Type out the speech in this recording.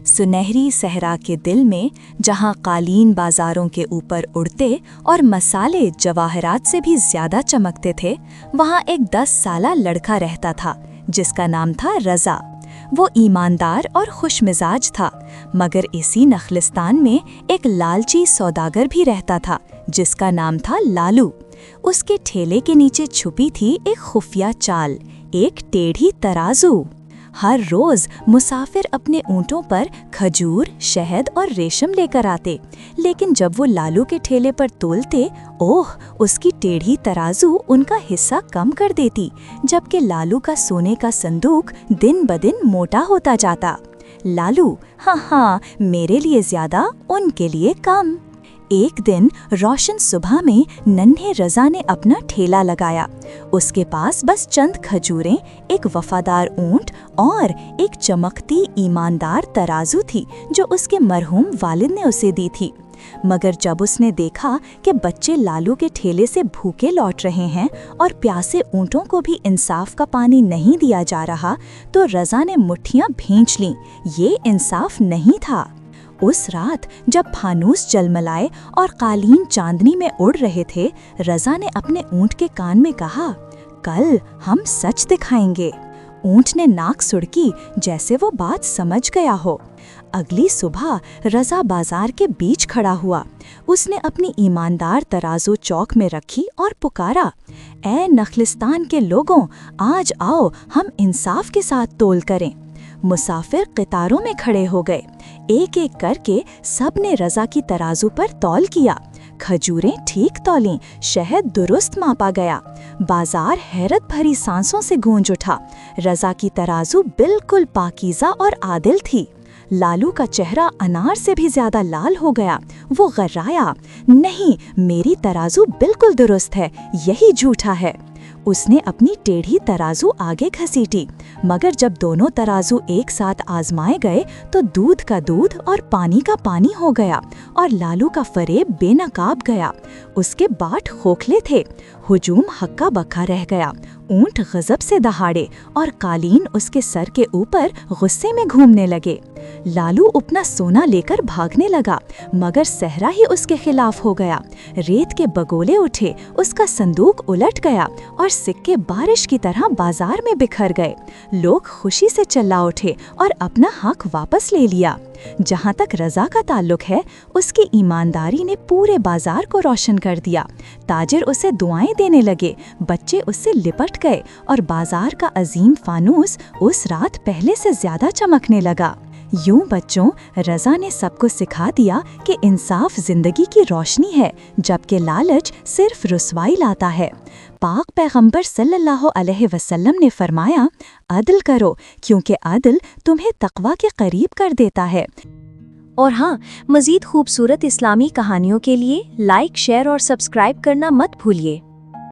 सुनहरी सहरा के दिल में, जहाँ कालीन बाजारों के ऊपर उड़ते और मसाले जवाहरात से भी ज्यादा चमकते थे, वहाँ एक 10 साला लड़का रहता था जिसका नाम था रज़ा। वो ईमानदार और खुशमिजाज था, मगर इसी नखलिस्तान में एक लालची सौदागर भी रहता था जिसका नाम था लालू। उसके ठेले के नीचे छुपी थी एक खुफिया चाल, एक टेढ़ी तराजू। हर रोज मुसाफिर अपने ऊँटों पर खजूर, शहद और रेशम लेकर आते, लेकिन जब वो लालू के ठेले पर तोलते, ओह, उसकी टेढ़ी तराजू उनका हिस्सा कम कर देती, जबकि लालू का सोने का संदूक दिन ब दिन मोटा होता जाता। लालू, हाँ, मेरे लिए ज्यादा, उनके लिए कम। एक दिन रोशन सुबह में नन्हे रज़ा ने अपना ठेला लगाया। उसके पास बस चंद खजूरें, एक वफादार ऊंट और एक चमकती ईमानदार तराजू थी जो उसके मरहूम वालिद ने उसे दी थी। मगर जब उसने देखा कि बच्चे लालू के ठेले से भूखे लौट रहे हैं और प्यासे ऊँटों को भी इंसाफ का पानी नहीं दिया जा रहा, तो रज़ा ने मुट्ठियाँ भींच लीं। ये इंसाफ नहीं था। उस रात जब फानूस जलमलाए और कालीन चांदनी में उड़ रहे थे, रज़ा ने अपने ऊँट के कान में कहा, कल हम सच दिखाएंगे। ऊँट ने नाक सुड़की, जैसे वो बात समझ गया हो। अगली सुबह रज़ा बाजार के बीच खड़ा हुआ। उसने अपनी ईमानदार तराजू चौक में रखी और पुकारा, ऐ नखलिस्तान के लोगों, आज आओ हम इंसाफ के साथ तोल करें। मुसाफिर कतारों में खड़े हो गए। एक एक करके सब ने रज़ा की तराजू पर तौल किया। खजूरें ठीक तौलीं, शहद दुरुस्त मापा गया। बाजार हैरत भरी सांसों से गूंज उठा। रज़ा की तराजू बिल्कुल पाकीज़ा और आदिल थी। लालू का चेहरा अनार से भी ज्यादा लाल हो गया। वो गर्राया, नहीं, मेरी तराजू बिल्कुल दुरुस्त है, यही झूठा है। उसने अपनी टेढ़ी तराजू आगे घसीटी, मगर जब दोनों तराजू एक साथ आजमाए गए तो दूध का दूध और पानी का पानी हो गया और लालू का फरेब बेनकाब गया। उसके बाट खोखले थे। हुजूम हक्का बक्का रह गया। ऊंट गजब से दहाड़े और कालीन उसके सर के ऊपर गुस्से में घूमने लगे। लालू अपना सोना लेकर भागने लगा, मगर सहरा ही उसके खिलाफ हो गया। रेत के बगोले उठे, उसका संदूक उलट गया और सिक्के बारिश की तरह बाजार में बिखर गए। लोग खुशी से चिल्ला उठे और अपना हक वापस ले लिया। जहाँ तक रज़ा का ताल्लुक है, उसकी ईमानदारी ने पूरे बाजार को रोशन कर दिया। ताजिर उसे दुआएं देने लगे, बच्चे उससे लिपट गए और बाजार का अजीम फानूस उस रात पहले से ज्यादा चमकने लगा। यूं बच्चों, रज़ा ने सबको सिखा दिया कि इंसाफ जिंदगी की रोशनी है, जबकि लालच सिर्फ रुसवाई लाता है। पाक पैगंबर सल्लल्लाहु अलैहि वसल्लम ने फरमाया, अदल करो, क्योंकि अदल तुम्हें तकवा के करीब कर देता है। और हाँ, मज़ीद खूबसूरत इस्लामी कहानियों के लिए लाइक, शेयर और सब्सक्राइब करना मत भूलिए।